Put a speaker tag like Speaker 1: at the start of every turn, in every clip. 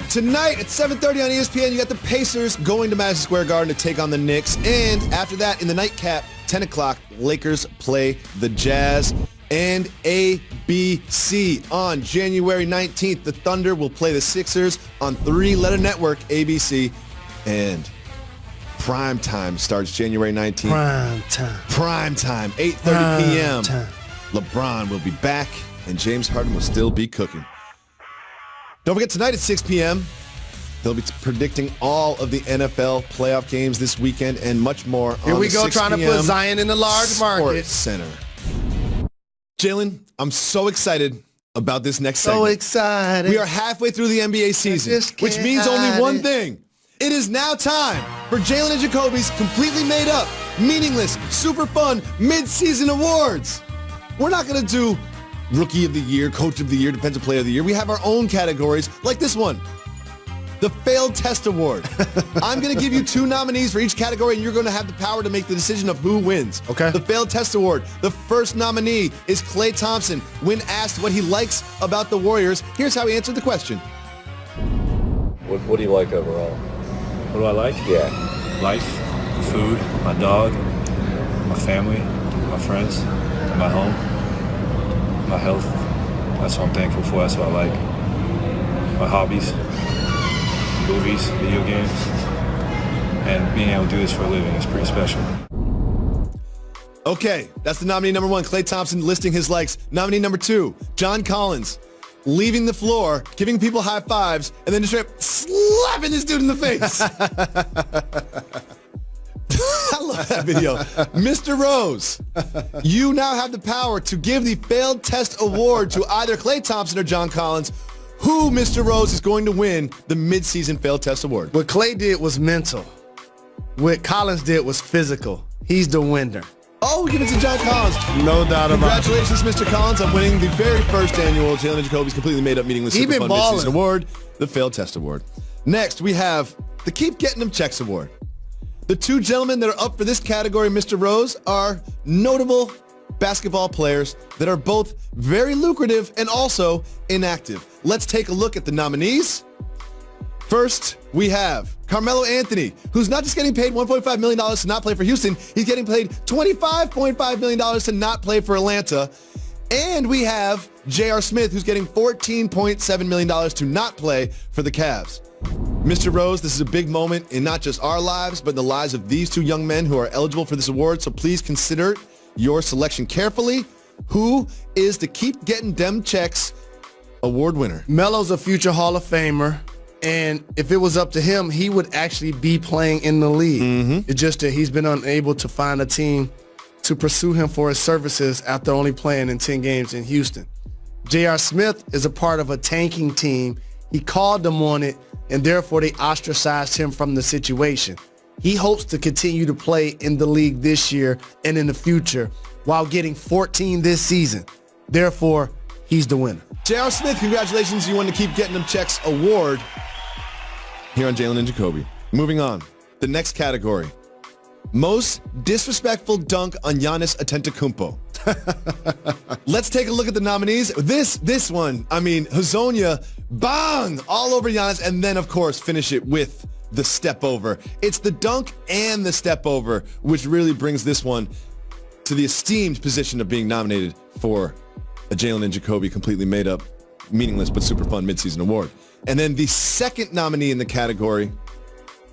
Speaker 1: Tonight at 7:30 on ESPN, you got the Pacers going to Madison Square Garden to take on the Knicks. And after that, in the nightcap, 10 o'clock, Lakers play the Jazz. And ABC on January 19th, the Thunder will play the Sixers on three-letter network, ABC. And prime time starts January 19th. Prime time, 8:30 p.m. LeBron will be back, and James Harden will still be cooking. Don't forget, tonight at 6 p.m., they'll be predicting all of the NFL playoff games this weekend and much more.
Speaker 2: Here we go, trying to put Zion in the large market.
Speaker 1: Sports Center. Jalen, I'm so excited about this next segment.
Speaker 2: So excited.
Speaker 1: We are halfway through the NBA season, which means only one thing. It is now time for Jalen Jacoby's completely made up, meaningless, super fun mid-season awards. We're not going to do Rookie of the Year, Coach of the Year, Defensive Player of the Year. We have our own categories like this one, the Failed Test Award. I'm going to give you two nominees for each category, and you're going to have the power to make the decision of who wins.
Speaker 2: Okay.
Speaker 1: The Failed Test Award. The first nominee is Klay Thompson. When asked what he likes about the Warriors, here's how he answered the question.
Speaker 3: What do you like overall?
Speaker 4: What do I like?
Speaker 3: Yeah.
Speaker 4: Life, food, my dog, my family, my friends, my home, my health. That's what I'm thankful for. That's what I like. My hobbies, movies, video games, and being able to do this for a living is pretty special.
Speaker 1: Okay, that's the nominee number one, Klay Thompson listing his likes. Nominee number two, John Collins, leaving the floor, giving people high fives, and then just slapping this dude in the face. I love that video. Mr. Rose, you now have the power to give the Failed Test Award to either Klay Thompson or John Collins. Who, Mr. Rose, is going to win the midseason Failed Test Award?
Speaker 2: What Klay did was mental. What Collins did was physical. He's the winner.
Speaker 1: Oh, give it to John Collins.
Speaker 2: No doubt about it.
Speaker 1: Congratulations, Mr. Collins, on winning the very first annual Jalen Jacoby's completely made up meaningless super fun midseason award, the Failed Test Award. Next, we have the Keep Gettin Dem Checks Award. The two gentlemen that are up for this category, Mr. Rose, are notable basketball players that are both very lucrative and also inactive. Let's take a look at the nominees. First, we have Carmelo Anthony, who's not just getting paid $1.5 million to not play for Houston, he's getting paid $25.5 million to not play for Atlanta. And we have J.R. Smith, who's getting $14.7 million to not play for the Cavs. Mr. Rose, this is a big moment in not just our lives, but in the lives of these two young men who are eligible for this award. So please consider your selection carefully. Who is the Keep Gettin Dem Checks award winner?
Speaker 2: Melo's a future Hall of Famer, and if it was up to him, he would actually be playing in the league. It's just that he's been unable to find a team to pursue him for his services after only playing in 10 games in Houston. J.R. Smith is a part of a tanking team. He called them on it, and therefore they ostracized him from the situation. He hopes to continue to play in the league this year and in the future while getting 14 this season. Therefore, he's the winner.
Speaker 1: J.R. Smith, congratulations. You won the Keep Gettin Dem Checks award here on Jalen and Jacoby. Moving on. The next category. Most disrespectful dunk on Giannis Antetokounmpo. Let's take a look at the nominees. This one, I mean, Hazonia, bang, all over Giannis, and then, of course, finish it with the step over. It's the dunk and the step over, which really brings this one to the esteemed position of being nominated for a Jalen and Jacoby completely made up, meaningless, but super fun midseason award. And then the second nominee in the category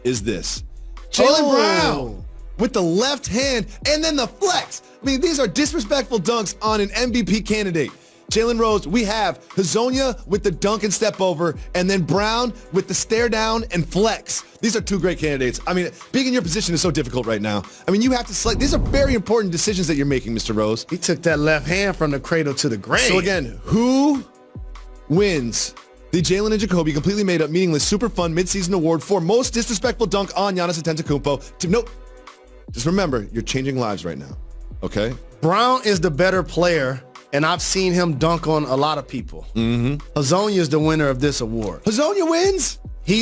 Speaker 1: is this. Jaylen Brown with the left hand and then the flex. I mean, these are disrespectful dunks on an MVP candidate. Jalen Rose, we have Hazonia with the dunk and step over, and then Brown with the stare down and flex. These are two great candidates. I mean, being in your position is so difficult right now. I mean, you have to select. These are very important decisions that you're making, Mr. Rose.
Speaker 2: He took that left hand from the cradle to the grave.
Speaker 1: So again, who wins the Jalen and Jacoby completely made up, meaningless, super fun midseason award for most disrespectful dunk on Giannis Antetokounmpo? Nope. Just remember, you're changing lives right now. Okay?
Speaker 2: Brown is the better player, and I've seen him dunk on a lot of people. Hazonia is the winner of this award.
Speaker 1: Hazonia wins?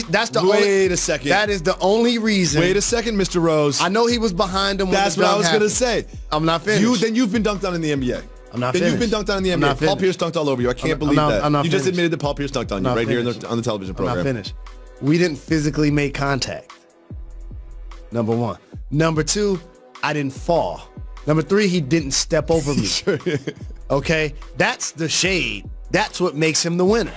Speaker 2: That's the
Speaker 1: Wait a second.
Speaker 2: That is the only reason.
Speaker 1: Wait a second, Mr. Rose.
Speaker 2: I know he was behind him when
Speaker 1: That's
Speaker 2: the
Speaker 1: what I
Speaker 2: dunk
Speaker 1: was going to
Speaker 2: happened.
Speaker 1: say.
Speaker 2: I'm not finished.
Speaker 1: Then you've been dunked on in the NBA.
Speaker 2: I'm not
Speaker 1: Then
Speaker 2: finished.
Speaker 1: you've been dunked on in the
Speaker 2: I'm
Speaker 1: NBA.
Speaker 2: not
Speaker 1: Paul
Speaker 2: finished.
Speaker 1: Pierce dunked all over you. I can't
Speaker 2: I'm
Speaker 1: believe
Speaker 2: not-
Speaker 1: that.
Speaker 2: I'm not
Speaker 1: You just
Speaker 2: finished.
Speaker 1: admitted that Paul Pierce dunked on you
Speaker 2: I'm not
Speaker 1: right here
Speaker 2: finished.
Speaker 1: on the television
Speaker 2: I'm
Speaker 1: program.
Speaker 2: not finished. We didn't physically make contact. Number one. Number two, I didn't fall. Number three, he didn't step over me. Okay? That's the shade. That's what makes him the winner.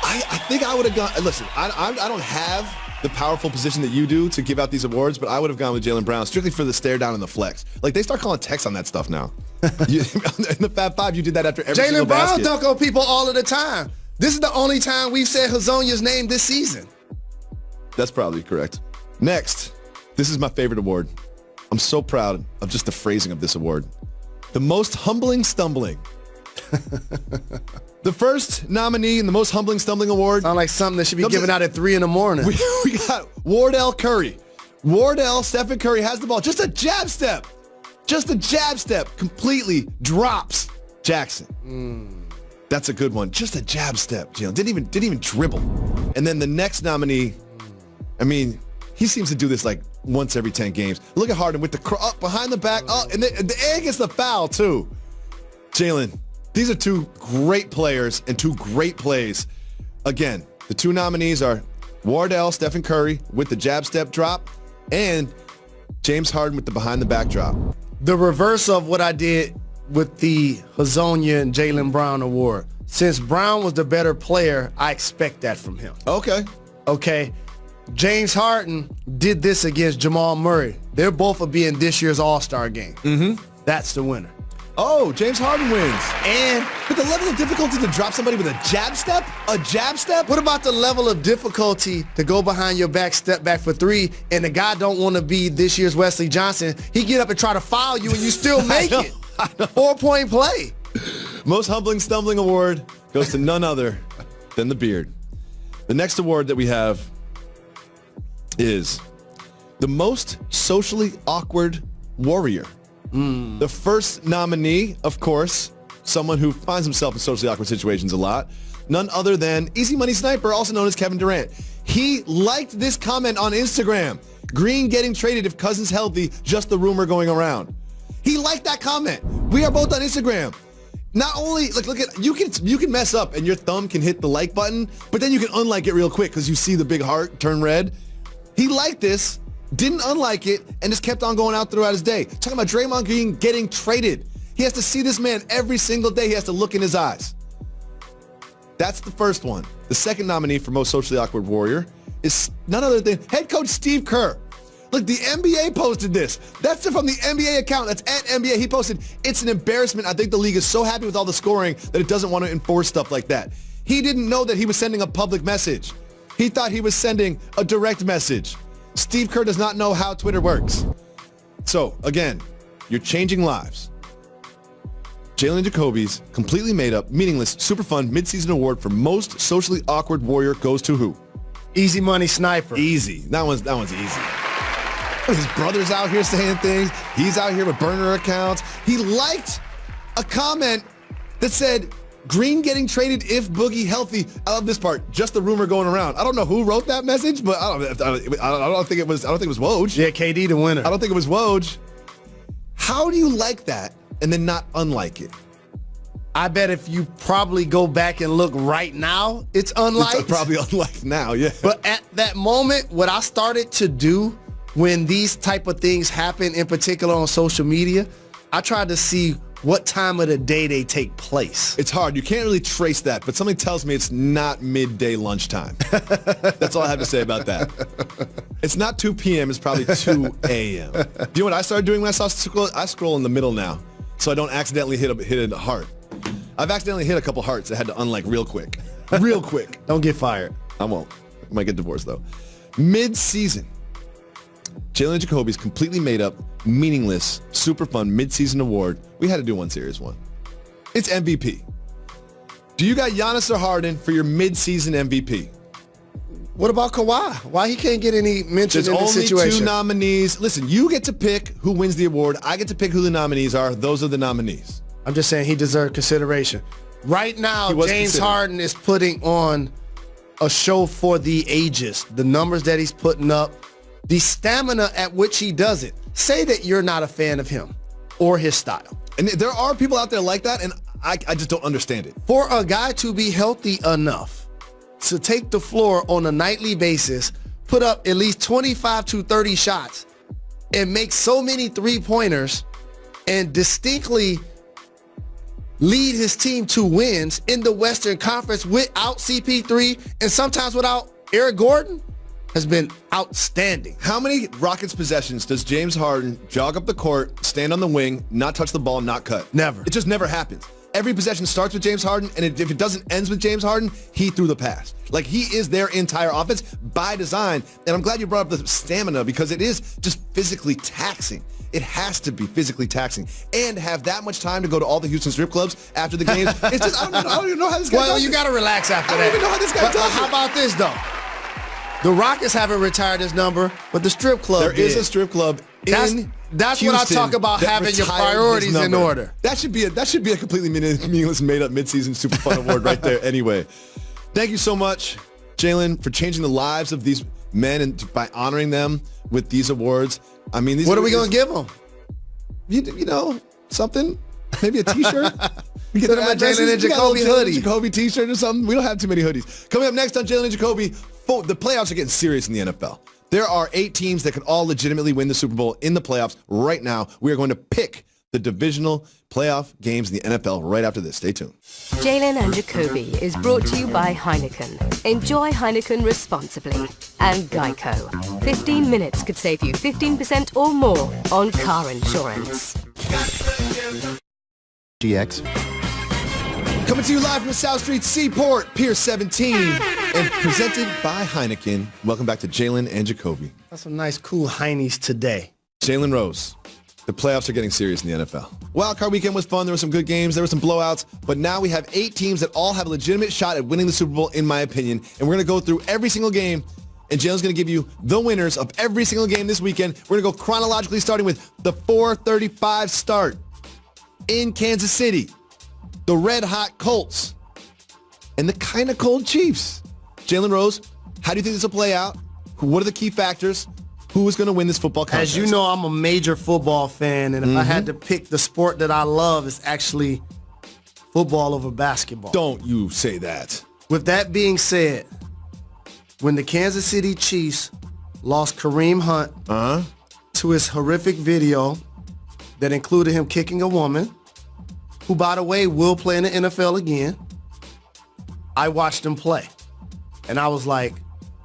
Speaker 1: I think I would have gone. Listen, I don't have the powerful position that you do to give out these awards, but I would have gone with Jaylen Brown strictly for the stare down and the flex. Like, they start calling text on that stuff now. In the Fab Five, you did that after every single
Speaker 2: Jaylen Brown
Speaker 1: basket.
Speaker 2: dunk on people all of the time. This is the only time we've said Hazonia's name this season.
Speaker 1: That's probably correct. Next, this is my favorite award. I'm so proud of just the phrasing of this award. The most humbling stumbling. The first nominee in the most humbling stumbling award.
Speaker 2: Sound like something that should be given out at 3 in the morning.
Speaker 1: We got Wardell Curry. Wardell, Stephen Curry has the ball. Just a jab step. Just a jab step. Completely drops Jackson. That's a good one. Just a jab step. Jalen didn't even dribble. And then the next nominee, I mean, he seems to do this like once every 10 games. Look at Harden with the up behind the back, and the gets the foul too. Jalen, these are two great players and two great plays. Again, the two nominees are Wardell, Stephen Curry with the jab step drop, and James Harden with the behind the back drop.
Speaker 2: The reverse of what I did with the Hazonia and Jaylen Brown award. Since Brown was the better player, I expect that from him.
Speaker 1: Okay.
Speaker 2: Okay. James Harden did this against Jamal Murray. They're both of being this year's All-Star game. That's the winner.
Speaker 1: Oh, James Harden wins.
Speaker 2: And
Speaker 1: But the level of difficulty to drop somebody with a jab step? A jab step?
Speaker 2: what about the level of difficulty to go behind your back, step back for three, and the guy don't want to be this year's Wesley Johnson? He get up and try to foul you, and you still make it. 4-point play.
Speaker 1: Most humbling stumbling award goes to none other than the beard. The next award that we have is the most socially awkward warrior. The first nominee, of course, someone who finds himself in socially awkward situations a lot, none other than Easy Money Sniper, also known as Kevin Durant. He liked this comment on Instagram. Green getting traded if Cousins healthy, just the rumor going around. He liked that comment. We are both on Instagram. Not only, look at, you can mess up and your thumb can hit the like button, but then you can unlike it real quick because you see the big heart turn red. He liked this, didn't unlike it, and just kept on going out throughout his day. Talking about Draymond Green getting traded. He has to see this man every single day. He has to look in his eyes. That's the first one. The second nominee for most socially awkward warrior is none other than head coach Steve Kerr. Look, the NBA posted this. That's from the NBA account. That's at NBA. He posted, it's an embarrassment. I think the league is so happy with all the scoring that it doesn't want to enforce stuff like that. He didn't know that he was sending a public message. He thought he was sending a direct message. Steve Kerr does not know how Twitter works. So, again, you're changing lives. Jalen Jacoby's completely made up, meaningless, super fun midseason award for most socially awkward warrior goes to who?
Speaker 2: Easy Money Sniper.
Speaker 1: Easy. That one's easy. His brother's out here saying things. He's out here with burner accounts. He liked a comment that said, Green getting traded if Boogie healthy. I love this part. Just the rumor going around. I don't know who wrote that message, but I don't think it was Woj.
Speaker 2: Yeah, KD the winner.
Speaker 1: I don't think it was Woj. How do you like that and then not unlike it?
Speaker 2: I bet if you probably go back and look right now, it's unliked.
Speaker 1: It's probably unliked now, yeah.
Speaker 2: But at that moment, what I started to do when these type of things happen, in particular on social media, I tried to see what time of the day they take place.
Speaker 1: It's hard. You can't really trace that, but something tells me it's not midday lunchtime. That's all I have to say about that. It's not 2 p.m. It's probably 2 a.m. Do you know what I started doing when I saw scroll? I scroll in the middle now, so I don't accidentally hit a heart. I've accidentally hit a couple hearts. I had to unlike real quick. Real quick.
Speaker 2: Don't get fired.
Speaker 1: I won't. I might get divorced, though. Mid-season. Jalen Jacoby's completely made up, meaningless, super fun mid-season award. We had to do one serious one. It's MVP. Do you got Giannis or Harden for your mid-season MVP?
Speaker 2: What about Kawhi? Why he can't get any mention
Speaker 1: There's
Speaker 2: in this
Speaker 1: only
Speaker 2: situation?
Speaker 1: 2 nominees. Listen, you get to pick who wins the award. I get to pick who the nominees are. Those are the nominees.
Speaker 2: I'm just saying he deserved consideration. Right now,
Speaker 1: He was
Speaker 2: James
Speaker 1: considered.
Speaker 2: Harden is putting on a show for the ages. The numbers that he's putting up, the stamina at which he does it. Say that you're not a fan of him or his style.
Speaker 1: And there are people out there like that, and I just don't understand it.
Speaker 2: For a guy to be healthy enough to take the floor on a nightly basis, put up at least 25 to 30 shots, and make so many three-pointers, and distinctly lead his team to wins in the Western Conference without CP3 and sometimes without Eric Gordon, has been outstanding.
Speaker 1: How many Rockets possessions does James Harden jog up the court, stand on the wing, not touch the ball, not cut?
Speaker 2: Never.
Speaker 1: It just never happens. Every possession starts with James Harden, and if it doesn't end with James Harden, he threw the pass. Like, he is their entire offense by design. And I'm glad you brought up the stamina, because it is just physically taxing. It has to be physically taxing. And have that much time to go to all the Houston strip clubs after the games. It's just, I don't even know how this guy
Speaker 2: Well,
Speaker 1: does
Speaker 2: you
Speaker 1: it.
Speaker 2: got to relax after that.
Speaker 1: I don't even know how this guy does it.
Speaker 2: How about this, though? The Rockets haven't retired his number, but the strip club
Speaker 1: There
Speaker 2: did.
Speaker 1: is a strip club in
Speaker 2: That's what I
Speaker 1: Houston
Speaker 2: talk about,
Speaker 1: that
Speaker 2: having your
Speaker 1: retired his
Speaker 2: priorities in
Speaker 1: number.
Speaker 2: order.
Speaker 1: That should be a completely meaningless, made-up mid-season super fun award right there. Anyway, thank you so much, Jalen, for changing the lives of these men and by honoring them with these awards. I mean,
Speaker 2: What are we going to give them?
Speaker 1: You know, something, maybe a T-shirt. We
Speaker 2: Send them a Jalen and Jacoby hoodie.
Speaker 1: Jacoby T-shirt or something. We don't have too many hoodies. Coming up next on Jalen and Jacoby, the playoffs are getting serious in the NFL. There are 8 teams that could all legitimately win the Super Bowl in the playoffs right now. We are going to pick the divisional playoff games in the NFL right after this. Stay tuned.
Speaker 5: Jalen and Jacoby is brought to you by Heineken. Enjoy Heineken responsibly. And Geico. 15 minutes could save you 15% or more on car insurance.
Speaker 6: GX.
Speaker 1: Coming to you live from the South Street Seaport, Pier 17, and presented by Heineken. Welcome back to Jalen and Jacoby.
Speaker 2: That's some nice, cool Heinies today.
Speaker 1: Jalen Rose, the playoffs are getting serious in the NFL. Wildcard weekend was fun. There were some good games. There were some blowouts. But now we have 8 teams that all have a legitimate shot at winning the Super Bowl, in my opinion. And we're going to go through every single game. And Jalen's going to give you the winners of every single game this weekend. We're going to go chronologically, starting with the 4:35 start in Kansas City. The red-hot Colts, and the kind of cold Chiefs. Jalen Rose, how do you think this will play out? What are the key factors? Who is going to win this football contest?
Speaker 2: As you know, I'm a major football fan, and if I had to pick the sport that I love, it's actually football over basketball.
Speaker 1: Don't you say that.
Speaker 2: With that being said, when the Kansas City Chiefs lost Kareem Hunt to his horrific video that included him kicking a woman, who, by the way, will play in the NFL again, I watched him play. And I was like,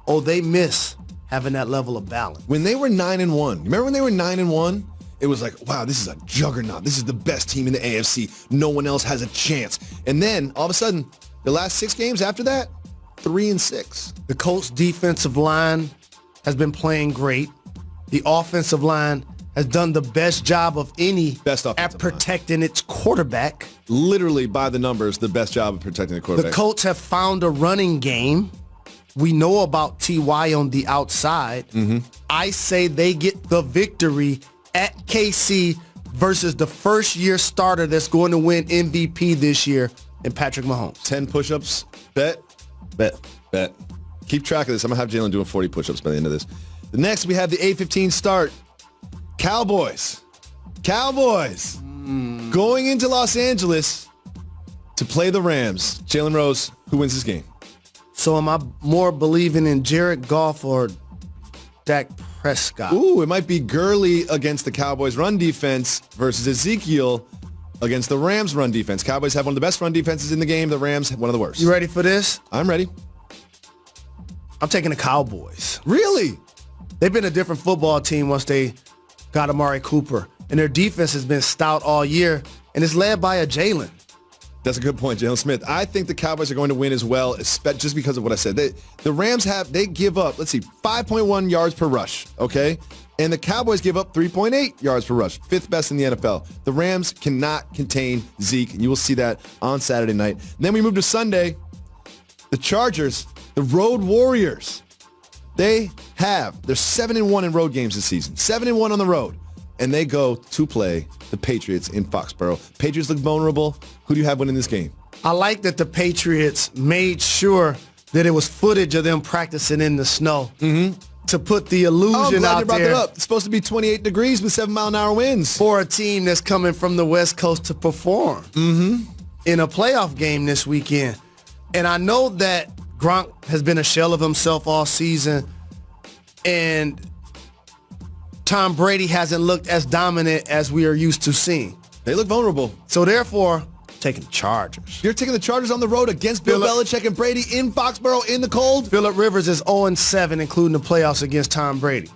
Speaker 2: oh, they miss having that level of balance.
Speaker 1: When they were 9-1, remember when they were 9-1? It was like, wow, this is a juggernaut. This is the best team in the AFC. No one else has a chance. And then, all of a sudden, the last 6 games after that, 3-6.
Speaker 2: The Colts defensive line has been playing great. The offensive line has done the best job of any at protecting its quarterback.
Speaker 1: Literally, by the numbers, the best job of protecting the quarterback.
Speaker 2: The Colts have found a running game. We know about T.Y. on the outside. I say they get the victory at KC versus the first-year starter that's going to win MVP this year in Patrick Mahomes.
Speaker 1: 10 push-ups. Bet. Keep track of this. I'm going to have Jalen doing 40 push-ups by the end of this. The next, we have the 8:15 start. Cowboys going into Los Angeles to play the Rams. Jalen Rose, who wins this game?
Speaker 2: So am I more believing in Jared Goff or Dak Prescott?
Speaker 1: Ooh, it might be Gurley against the Cowboys run defense versus Ezekiel against the Rams run defense. Cowboys have one of the best run defenses in the game. The Rams have one of the worst.
Speaker 2: You ready for this?
Speaker 1: I'm ready.
Speaker 2: I'm taking the Cowboys.
Speaker 1: Really?
Speaker 2: They've been a different football team once they got Amari Cooper. And their defense has been stout all year, and it's led by a Jalen.
Speaker 1: That's a good point, Jalen Smith. I think the Cowboys are going to win as well, just because of what I said. The Rams they give up, 5.1 yards per rush, okay? And the Cowboys give up 3.8 yards per rush, 5th best in the NFL. The Rams cannot contain Zeke, and you will see that on Saturday night. And then we move to Sunday. The Chargers, the Road Warriors, they're 7-1 in road games this season, 7-1 on the road. And they go to play the Patriots in Foxborough. Patriots look vulnerable. Who do you have winning this game?
Speaker 2: I like that the Patriots made sure that it was footage of them practicing in the snow to put the illusion
Speaker 1: I'm glad
Speaker 2: out
Speaker 1: you brought
Speaker 2: there
Speaker 1: that up. It's supposed to be 28 degrees with 7-mile-an-hour winds.
Speaker 2: for a team that's coming from the West Coast to perform. in a playoff game this weekend. And I know that Gronk has been a shell of himself all season, and Tom Brady hasn't looked as dominant as we are used to seeing.
Speaker 1: They look vulnerable.
Speaker 2: So therefore, taking the Chargers.
Speaker 1: You're taking the Chargers on the road against Bill Belichick and Brady in Foxborough in the cold?
Speaker 2: Phillip Rivers is 0-7, including the playoffs against Tom Brady.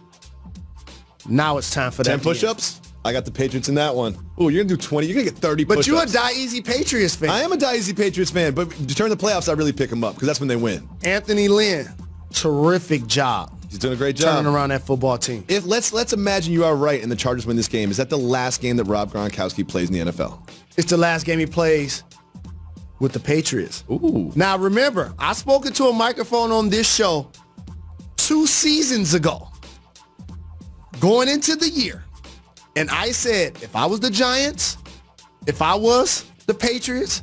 Speaker 2: Now it's time for that.
Speaker 1: 10 push-ups? I got the Patriots in that one. Ooh, you're going to do 20. You're going to get 30 push-ups.
Speaker 2: But you're a die-easy Patriots fan.
Speaker 1: I am a die-easy Patriots fan, but during the playoffs, I really pick them up because that's when they win.
Speaker 2: Anthony Lynn, terrific job.
Speaker 1: He's doing a great job.
Speaker 2: Turning around that football team.
Speaker 1: If let's imagine you are right and the Chargers win this game. Is that the last game that Rob Gronkowski plays in the NFL?
Speaker 2: It's the last game he plays with the Patriots.
Speaker 1: Ooh.
Speaker 2: Now remember, I spoke into a microphone on this show 2 seasons ago, going into the year, and I said, if I was the Giants, if I was the Patriots,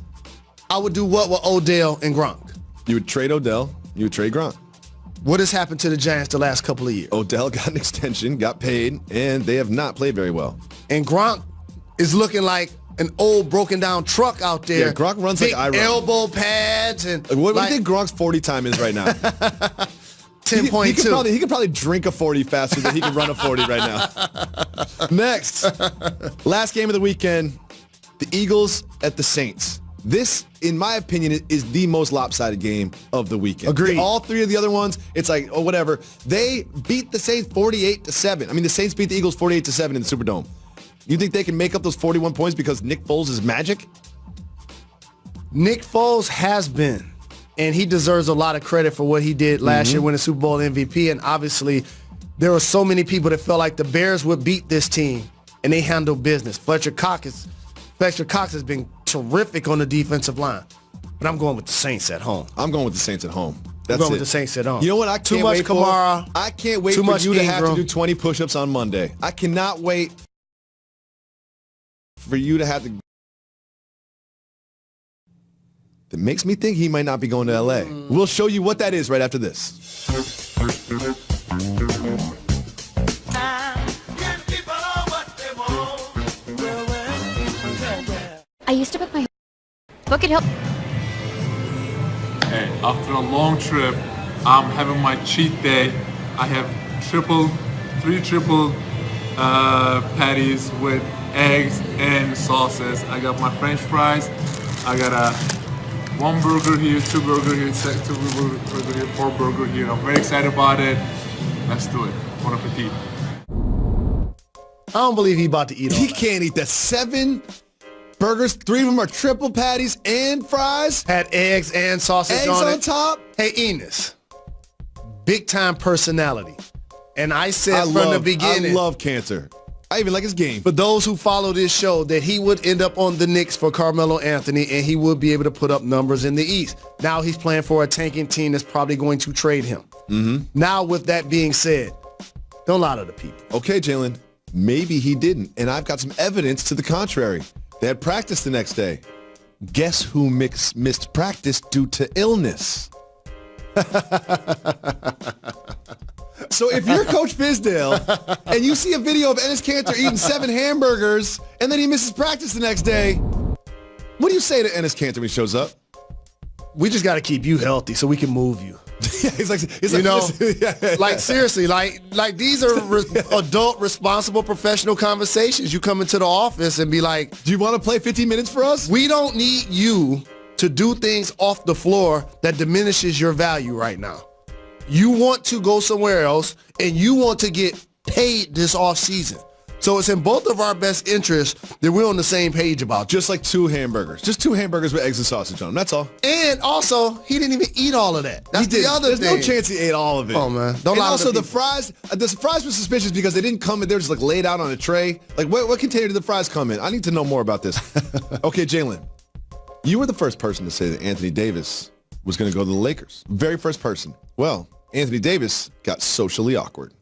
Speaker 2: I would do what with Odell and Gronk?
Speaker 1: You would trade Odell. You would trade Gronk.
Speaker 2: What has happened to the Giants the last couple of years?
Speaker 1: Odell got an extension, got paid, and they have not played very well.
Speaker 2: And Gronk is looking like an old broken down truck out there.
Speaker 1: Yeah, Gronk runs
Speaker 2: big
Speaker 1: like I run.
Speaker 2: elbow pads and
Speaker 1: What do you think Gronk's 40 time is right now?
Speaker 2: 10.2.
Speaker 1: He could probably drink a 40 faster than he can run a 40 right now. Next, last game of the weekend, the Eagles at the Saints. This, in my opinion, is the most lopsided game of the weekend.
Speaker 2: Agreed.
Speaker 1: All 3 of the other ones, it's like, oh, whatever. They beat the Saints 48-7. I mean, the Saints beat the Eagles 48-7 in the Superdome. You think they can make up those 41 points because Nick Foles is magic?
Speaker 2: Nick Foles has been, and he deserves a lot of credit for what he did last year, winning Super Bowl MVP. And obviously, there were so many people that felt like the Bears would beat this team, and they handled business. Fletcher Cox has been terrific on the defensive line. But I'm going with the Saints at home.
Speaker 1: I'm going with the Saints at home. That's
Speaker 2: I'm going
Speaker 1: it.
Speaker 2: with the Saints at home.
Speaker 1: You know what? I can't
Speaker 2: Too much
Speaker 1: wait
Speaker 2: Kamara.
Speaker 1: for? I can't wait
Speaker 2: Too
Speaker 1: for
Speaker 2: much
Speaker 1: you to have to
Speaker 2: Ingram.
Speaker 1: do 20 push-ups on Monday. I cannot wait for you to have to. That makes me think he might not be going to L.A. We'll show you what that is right after this.
Speaker 6: I used to book my book it help.
Speaker 7: Hey, after a long trip, I'm having my cheat day. I have three triple patties with eggs and sauces. I got my French fries. I got one burger here, two burger here, two burger here, 4 burger here. I'm very excited about it. Let's do it. Bon appetit.
Speaker 2: I don't believe he's about to eat all
Speaker 1: He
Speaker 2: that.
Speaker 1: can't eat that. 7 burgers, 3 of them are triple patties and fries.
Speaker 2: Had eggs and sausage
Speaker 1: Eggs
Speaker 2: on
Speaker 1: on
Speaker 2: it.
Speaker 1: top.
Speaker 2: Hey, Enos, big time personality. And I said from the beginning,
Speaker 1: I love Cancer. I even like his game.
Speaker 2: for those who follow this show, that he would end up on the Knicks for Carmelo Anthony, and he would be able to put up numbers in the East. Now he's playing for a tanking team that's probably going to trade him. Now with that being said, don't lie to the people.
Speaker 1: Okay, Jalen, maybe he didn't, and I've got some evidence to the contrary. They had practice the next day. Guess who missed practice due to illness? So if you're Coach Fizdale and you see a video of Enes Kanter eating 7 hamburgers and then he misses practice the next day, what do you say to Enes Kanter when he shows up?
Speaker 2: We just got to keep you healthy so we can move you.
Speaker 1: Yeah, he's like,
Speaker 2: You know,
Speaker 1: yeah.
Speaker 2: like seriously, like these are adult, responsible, professional conversations. You come into the office and be like,
Speaker 1: Do you want to play 15 minutes for us?
Speaker 2: we don't need you to do things off the floor that diminishes your value right now. You want to go somewhere else and you want to get paid this off season. So it's in both of our best interests that we're on the same page about you.
Speaker 1: Just like 2 hamburgers. Just 2 hamburgers with eggs and sausage on them. That's all.
Speaker 2: And also, he didn't even eat all of that. That's the other
Speaker 1: There's
Speaker 2: thing.
Speaker 1: no chance he ate all of it.
Speaker 2: Oh, man. Don't
Speaker 1: And
Speaker 2: lie to
Speaker 1: also
Speaker 2: the
Speaker 1: the fries were suspicious because they didn't come in. They were just like laid out on a tray. Like what container did the fries come in? I need to know more about this. Okay, Jalen, you were the first person to say that Anthony Davis was going to go to the Lakers. Very first person. Well, Anthony Davis got socially awkward.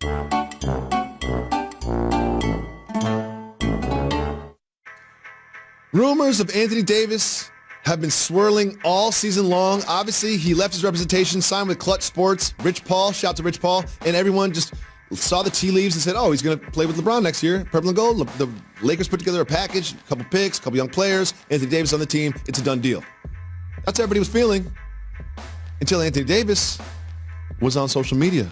Speaker 1: Rumors of Anthony Davis have been swirling all season long. Obviously, he left his representation, signed with Clutch Sports. Rich Paul, shout out to Rich Paul, and everyone just saw the tea leaves and said, oh, he's going to play with LeBron next year. Purple and gold. The Lakers put together a package, a couple picks, a couple young players. Anthony Davis on the team. It's a done deal. That's what everybody was feeling until Anthony Davis was on social media.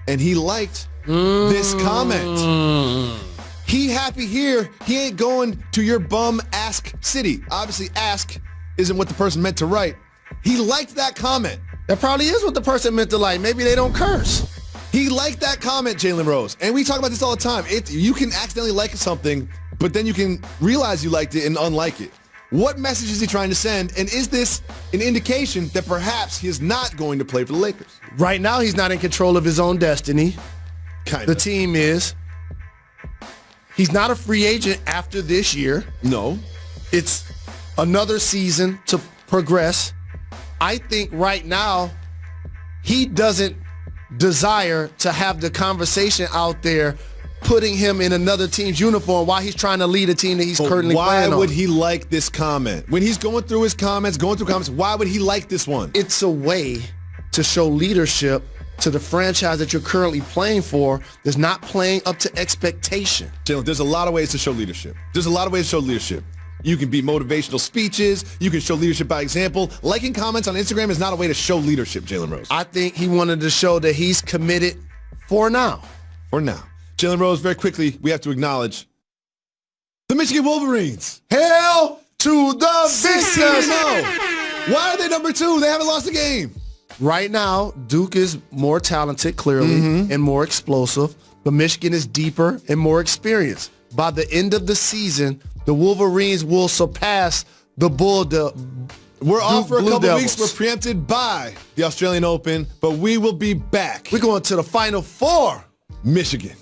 Speaker 1: And he liked this comment. He happy here. He ain't going to your bum-ask city. Obviously, ask isn't what the person meant to write. He liked that comment.
Speaker 2: That probably is what the person meant to like. Maybe they don't curse.
Speaker 1: He liked that comment, Jalen Rose. And we talk about this all the time. You can accidentally like something, but then you can realize you liked it and unlike it. What message is he trying to send? And is this an indication that perhaps he is not going to play for the Lakers?
Speaker 2: Right now, he's not in control of his own destiny.
Speaker 1: Kind of.
Speaker 2: The team is. He's not a free agent after this year.
Speaker 1: No.
Speaker 2: It's another season to progress. I think right now, he doesn't desire to have the conversation out there putting him in another team's uniform while he's trying to lead a team that he's currently playing on.
Speaker 1: Why would he like this comment? When he's going through his comments, why would he like this one?
Speaker 2: It's a way to show leadership to the franchise that you're currently playing for that's not playing up to expectation.
Speaker 1: Jalen, there's a lot of ways to show leadership. You can be motivational speeches. You can show leadership by example. Liking comments on Instagram is not a way to show leadership, Jalen Rose.
Speaker 2: I think he wanted to show that he's committed for now.
Speaker 1: For now. Jalen Rose, very quickly, we have to acknowledge the Michigan Wolverines.
Speaker 2: Hail to the
Speaker 1: 16-0. Why are they number 2? They haven't lost a game.
Speaker 2: Right now, Duke is more talented, clearly, and more explosive, but Michigan is deeper and more experienced. By the end of the season, the Wolverines will surpass the
Speaker 1: We're off for a
Speaker 2: Blue
Speaker 1: couple
Speaker 2: Devils.
Speaker 1: weeks. We're preempted by the Australian Open, but we will be back.
Speaker 2: We're going to the Final Four.
Speaker 1: Michigan.